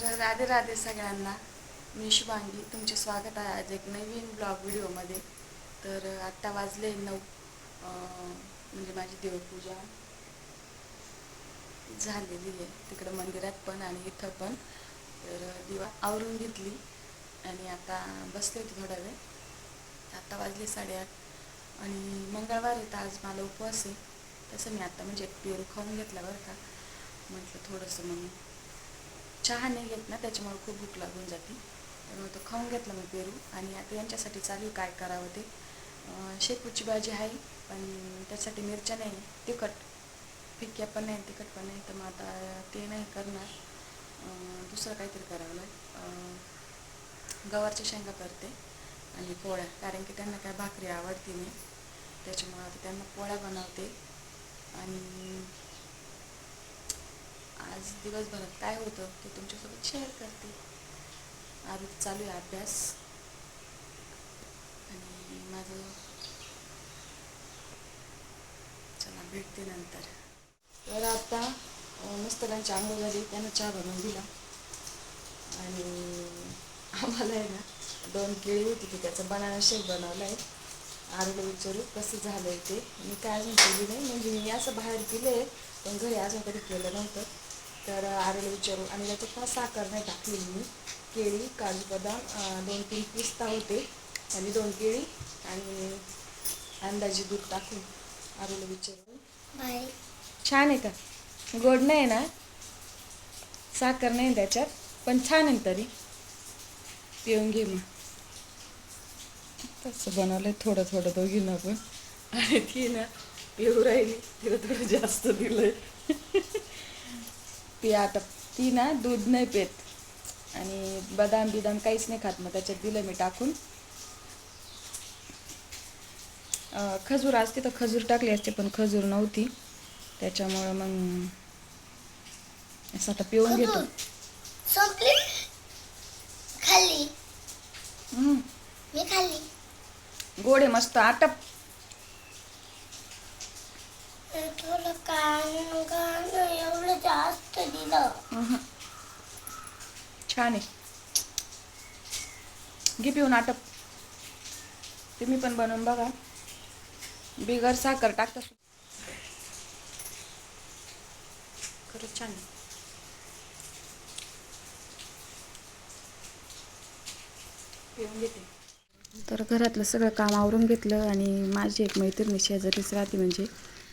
तर राधे राधे सगळ्यांना. मी शुभांगी, तुमचे स्वागत आहे आज एक नवीन ब्लॉग व्हिडिओमध्ये. तर आत्ता वाजले 9. म्हणजे माझी देवपूजा झालेली आहे तिकडं मंदिरात पण आणि इथं पण. तर दिवा आवरून घेतली आणि आता बसले होते थोडा वेळ. आत्ता वाजले 8:30 आणि मंगळवार आहे तर आज मला उपवास आहे. तसं मी आत्ता म्हणजे एक पेरू खाऊन घेतला बरं का. म्हटलं थोडंसं मग चहा नाही घेत ना, त्याच्यामुळे खूप भूक लागून जाते. त्यामुळे तो खाऊन घेतला मी पेरू. आणि आता यांच्यासाठी चालू काय करावं ते. शेपूची भाजी आहे पण त्यासाठी मिरच्या नाही, तिखट फिक्या पण नाही तिखट पण नाही, तर मग आता ते नाही करणार. दुसरं काहीतरी करावं लागेल. गवारच्या शेंगा करते आणि पोळ्या, कारण की त्यांना काय भाकरी आवडती नाही, त्याच्यामुळे आता त्यांना पोळ्या बनवते. आणि आज दिवसभरात काय होतं ते तुमच्यासोबत शेअर करते. आज चालू आहे अभ्यास आणि माझं. चला भेटते नंतर. तर आता मिस्टरांची आंघोळ झाली, त्यांना चहा बनवून दिला. आणि आम्हाला आहे ना 2 केळी होती की त्याचं बनाना शेक बनवलं आहे. आरूला विचारू कसं झालं आहे ते. मी काय अजून केली नाही, म्हणजे मी असं बाहेर केलं आहे पण घरी अजून कधी केलं नव्हतं. तर आरूला विचारू. आणि त्याच्यात साखर नाही टाकलेली मी. केळी, काजू बदाम, 2-3 पिस्ता होते आणि 2 केळी आणि अंदाजे दूध टाकून आरूला विचारू. छान आहे का? गोड नाही ना, साखर नाही त्याच्यात, पण छान आहे तरी. पिऊन घे मग. तसं बनवलं थोडं थोडं दोघींना पण. आणि ती ना पिऊ राहिली, तिला थोडं जास्त दिलंय. ती आता ती ना दूध नाही पेत आणि बदाम बिदाम काहीच नाही खात, मग त्याच्यात दिलं मी टाकून. खजूर असते तर खजूर टाकली असते पण खजूर नव्हती, त्याच्यामुळं मग असं आता पिऊन घेतो. संपली खाल्ली. मी खाल्ली. गोड आहे मस्त. आटप. थोडं काय एवढं जास्त दिलं. छान आहे. घे पिऊन आटप. तुम्ही पण बनवून बघा, बिगर साखर टाकता. खरंच छान आहे. पिऊन घेते. तर घरातलं सगळं काम आवरून घेतलं आणि माझी एक मैत्रिणी शेजारीच राहते, म्हणजे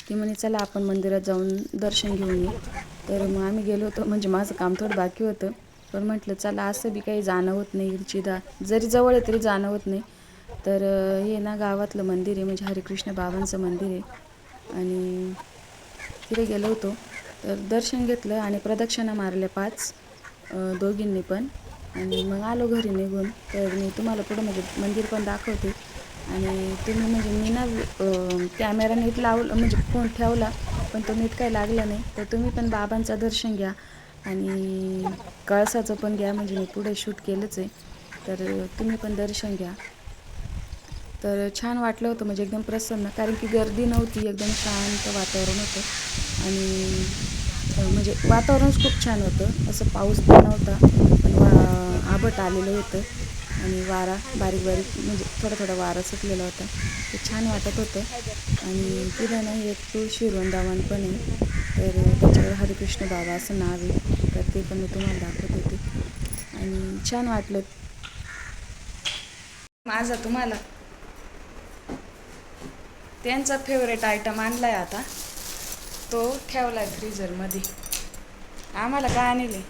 ती म्हणे चला आपण मंदिरात जाऊन दर्शन घेऊन येऊ. तर मग आम्ही गेलो होतो. म्हणजे माझं काम थोडं बाकी होतं, पण म्हटलं चला, असं बी काही जाणं होत नाही, चिदा जरी जवळ आहे तरी जाणं होत नाही. तर हे ना गावातलं मंदिर आहे, म्हणजे हरिकृष्ण बाबांचं मंदिर आहे. आणि तिथे गेलो होतो तर दर्शन घेतलं आणि प्रदक्षिणा मारल्या 5 दोघींनी पण. आणि मग आलो घरी निघून. तर मी तुम्हाला पुढं म्हणजे मंदिर पण दाखवते. आणि तुम्ही म्हणजे मी ना कॅमेरा नीट लावलं, म्हणजे फोन ठेवला पण तो नीट काही लागला नाही. तर तुम्ही पण बाबांचं दर्शन घ्या आणि कळसाचं पण घ्या, म्हणजे मी पुढे शूट केलंच आहे. तर तुम्ही पण दर्शन घ्या. तर छान वाटलं होतं, म्हणजे एकदम प्रसन्न, कारण की गर्दी नव्हती, एकदम शांत वातावरण होतं. आणि म्हणजे वातावरणच खूप छान होतं. असं पाऊस पण नव्हता पण आभट आलेलं होतं आणि वारा बारीक बारीक, म्हणजे थोडा थोडा वारा सुटलेला होता. ते छान वाटत होतं. आणि तिथं नाही एक तुळशी वृंदावन पण आहे, तर त्याच्यावर हरिकृष्ण बाबा असं नाव आहे. तर ते पण मी तुम्हाला दाखवत होते आणि छान वाटलं. माझा तुम्हाला त्यांचा फेवरेट आयटम आणलाय आता, तो ठेवलाय फ्रीजरमध्ये. आम्हाला काय आणले?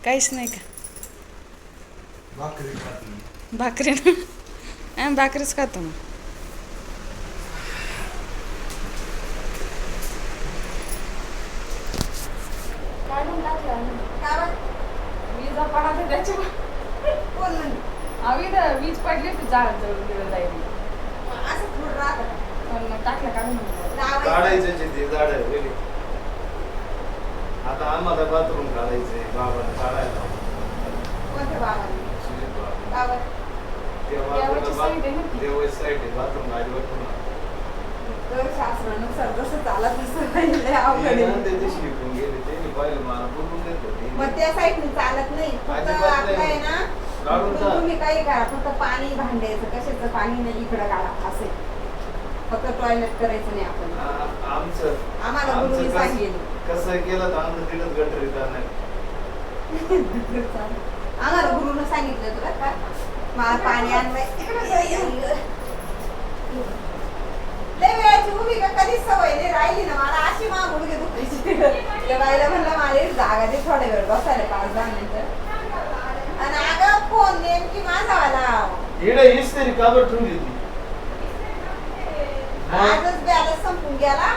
काहीच नाही का? भाकरी ना. आम्ही भाकरीच खातो मग. काढून टाकलं वीज पडा त्याच्यावर. वीज पडली होती, झाड जळून गेलं जाईल. असं थोडं राहतं पण मग टाकलं काढून काढायचं ते झाड वेगळे. आता आम्हाला बाथरूम काढायचंय, बाबाला काढायला. कोणत्या बाबाने? देवाची साईड आहे ना ती. देवाची साईड आहे, बाथरूम अजिबात तर शास्त्रानुसार जसं चालत तसं राहिलंय अवघड ते आहे. ना ते दिवशी विकून गेले ते पाहिलं मला बोलून देत होते. मग त्या साईडने चालत नाही फक्त अजिबात नाही. आपलं आहे ना काढून इकडून टाक. तुम्ही काही करा फक्त पाणी भांडायचं कशाचं पाणी नाही इकडं काढा असे फक्त टॉयलेट करायचं नाही आपण आम्हाला गुरुनी सांगितलं. कसं केलं तर आमचं तिथंच गटर नाही. आम्हाला गुरुनं सांगितलं तुला का मला पाणी आणलंय लय वेळाची उभी का कधीच सवय नाही राहिली ना मला अशी मा गुडघे दुखायची त्या बाईला म्हणलं मला एक जागा दे थोड्या वेळ बसायला 5-10 मिनिटं आणि अगं फोन नेमकी माझा वाला इकडे हीच तरी काबर ठेवली ती आजच बॅलन्स संपून गेला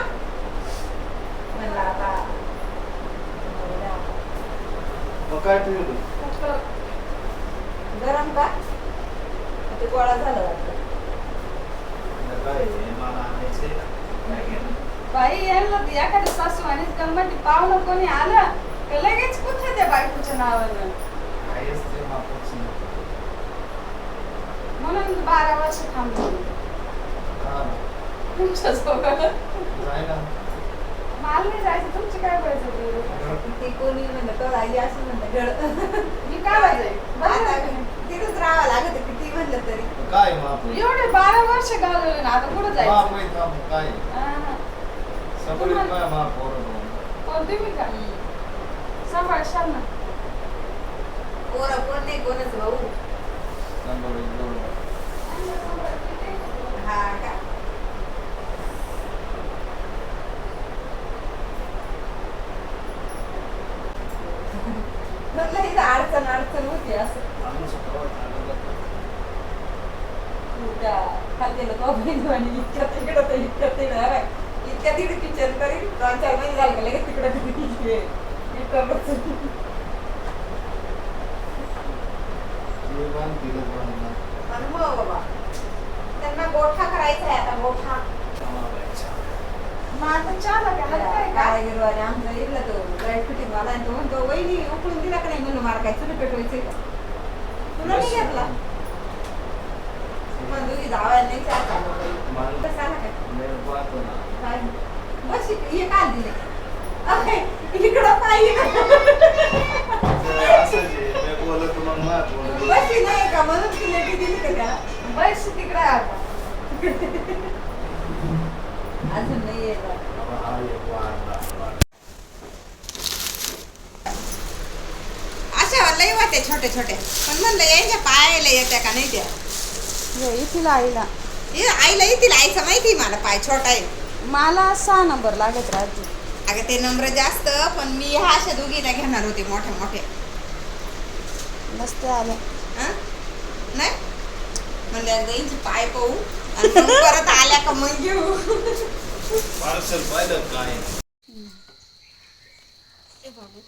म्हणलं आता मग काय ठेवली गरम का ते गोळा झाला वाटतं काय मला आणायचंय ना. काय घेणं? बाई यांना एखाद्या सासू आणि गंमती पाहुणं कोणी आलं तर लगेच कुठे त्या बायकोच्या नावानं काहीच ते मापाचं नाही. म्हणून 12 वर्ष थांबलो हा ना. तुमच्यासोबत जाय ना. मला नाही जायचं तुमची काय पाहिजे ते कोणी म्हणलं तर आई असं म्हणलं घड मी काय पाहिजे तिथेच राहावं लागत किती म्हणलं तरी काय माप एवढे 12 वर्ष घालवले ना आता कुठं जायचं माप आहे का मग काय हा. सगळे काय माप ओरडून. कोण तुम्ही का सांभाळशाल ना पोरं कोण नाही कोणच भाऊ सांभाळून जोडून. हा का म्हटलं इथं अडचण होती असं आमचं गावात आलं जातं. त्या खाल्लेलं कॉफी आणि इतक्या तिकडं तर इतक्या तिकडं इतक्या तिकडे किचन तरी 2-4 महिने झाले का लगेच तिकडे मी बांधतीलच बांधणार. अनुभव बाबा त्यांना गोठा करायचा आहे आता गोठा सांभाळायचं. मग आता चहाला काय गिरवाने आमचा इथला तो ड्राय फिटिंग वाला आणि तो म्हणतो वहिनी उकळून दिला का नाही म्हणून मला काय चुली पेटवायचंय का तुला नाही घेतला मग दोघी जावायला नाही चहा चालू मला कसं आला काय मी पाहतो ना. काय बस हे काल दिले इकडं पाहिजे जर असं जे मी बोलत मग मात बोलत. बस नाही का म्हणून ती लेटी दिली का त्याला बस तिकडे आता अजून नाही येत हा एक वाढला. अशा लई होते छोटे छोटे पण म्हणलं यांच्या पायाला येत्या का नाही त्या येथील आईला आईला येतील आईचं माहिती मला पाय छोटा आहे मला 6 नंबर लागत राहते. अगं ते नंबर जास्त पण मी ह्या अशा दोघीला घेणार होते मोठे मोठे नसते आलं हं? नाही म्हणलं एकदा यांचे पाय पाहू आणि मग परत आल्या का मग घेऊ पार्सल पाहिलं काय ए बाबू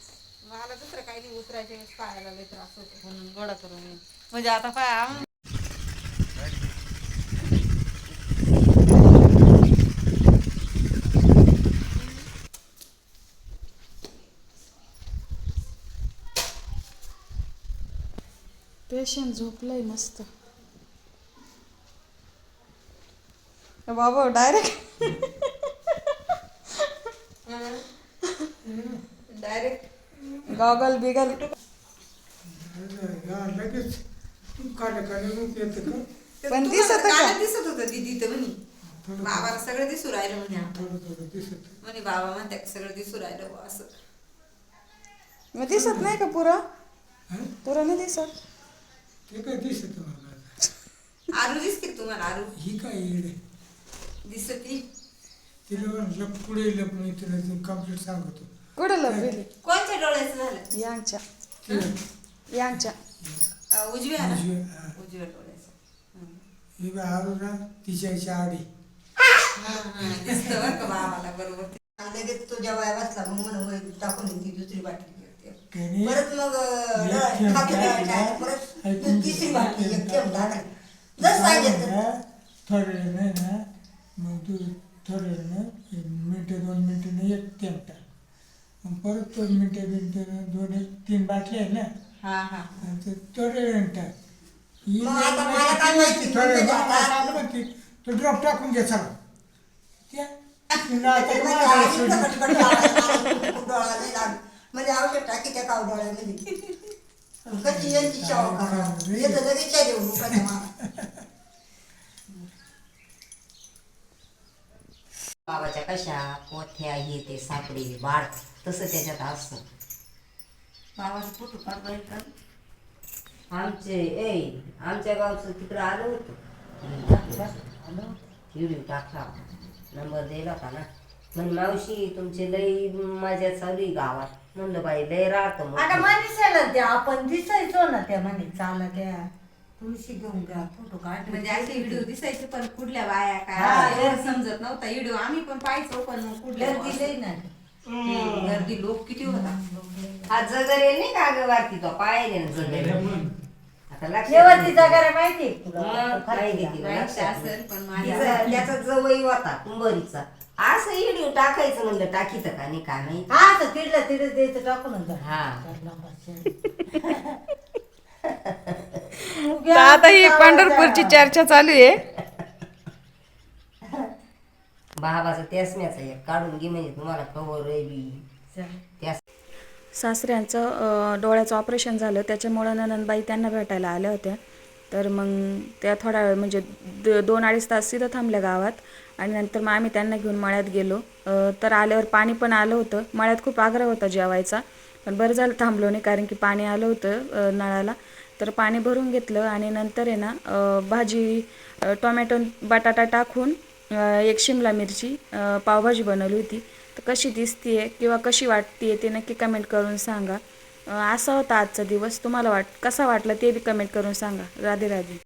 मला दुसरं काही नाही उतरायच्या वेळेस पायाला लय त्रास होतो म्हणून गोडा करून ये. म्हणजे आता पाय पेशंट झोपलंय मस्त बाबा डायरेक्ट डायरेक्ट गॉगल बिगल लगेच पण दिसत का? दिसत होतं दीदी तर म्हणे बाबाला सगळं दिसू राहिलं म्हणे म्हणे बाबा म्हणते सगळं दिसू राहिलं बुवा असं मग दिसत नाही का पुरं पुरं नाही दिसत ते काय दिसत मला आरू दिसते तुम्हाला आरू ही काय येडे दिसत तिला म्हणलं पुढे लपणं तिला कम्प्लीट सांगतो कुठं लपलेली कोणत्या डोळ्याचं झालं यांच्या तिला यांच्या उजव्या ना उजव्या, हा. उजव्या डोळ्याचं ही बा आरू ना तिच्या आईच्या आडी दिसतं बरं का बाबाला बरोबर लगेच तो जेव्हा बसला मग म्हणून टाकून ती दुसरी बाटली घेते त्याने परत मग एक थेंब खाते परत तिसरी बाटली एक थेंब टाकली जसं सांगितलं थोडं वेळ नाही ना मग तू थोडं वेळ ना 1-2 मिनिटं एक थेंब टाक मग परत 2 मिनिटं 2-3 बाटली आहे ना हा हा आणि ते थोडं वेळ टाक ही मग आता मला काय माहिती, थोडं वेळ म्हणजे आता- म्हणते तो ड्रॉप टाकून घे चला नाटक माझं सोडून. म्हणजे औषध टाकी त्या काव डोळ्यामध्ये कशी यांची शाव करा येतं लगेच त्या देऊ रुपयाच्या मागं. बाबाच्या कशा पोथ्या हे ते सापडे वाढ तसं त्याच्यात असतं. बाबाचा फोटो काढवायचा आमच्या गावचं तिकडं आलं होतं व्हिडिओ टाकला नंबर दिला होता ना. म्हणे मावशी तुमचे लई मजा चालू आहे गावात. म्हणलं बाई लय राहतं आता मनीषाला त्या आपण दिसायचो ना त्या म्हणे चाला त्या तुळशी घेऊन घ्या फोटो काढ म्हणजे असे व्हिडिओ दिसायचे पण कुठल्या बाया हा, काय एवढं समजत नव्हता व्हिडिओ आम्ही पण पाहायचो पण मग कुठल्या गर्दी लई ना गर्दी लोक किती होता. हा जगरेल नाही का ग वारती तो पाहिले ना जगरेल आता लक्षात शेवटची जागा माहिती आहे तुला मग माहिती आहे तिला, लक्ष लक्षात असेल पण नाही. माझ्या त्याचा जवळ होता कुंभरीचा असं व्हिडिओ टाकायचं म्हणलं टाकीत का नाही का नाही. हा तर तिडला तिडच द्यायचं टाकून जा. हा तर आता ही पंढरपूरची चर्चा चालू आहे. बाबाचा त्यासम्याचा एक काढून घे म्हणजे तुम्हाला कवर बी त्या सासऱ्यांचं डोळ्याचं ऑपरेशन झालं त्याच्यामुळं ननंदबाई त्यांना भेटायला आल्या होत्या. तर मग त्या थोडा वेळ म्हणजे 2-2.5 तास तिथं थांबल्या गावात आणि नंतर मग आम्ही त्यांना घेऊन मळ्यात गेलो. तर आल्यावर पाणी पण आलं होतं. मळ्यात खूप आग्रह होता जेवायचा पण बरं झालं थांबलो नाही कारण की पाणी आलं होतं नळाला. तर पाणी भरून घेतलं आणि नंतर आहे ना भाजी टोमॅटो बटाटा टाकून एक शिमला मिरची पावभाजी बनवली होती. तर कशी दिसतीये किंवा कशी वाटतीये ते नक्की कमेंट करून सांगा. असा होता आजचा दिवस. तुम्हाला कसा वाटला ते बी कमेंट करून सांगा. राधे राधे.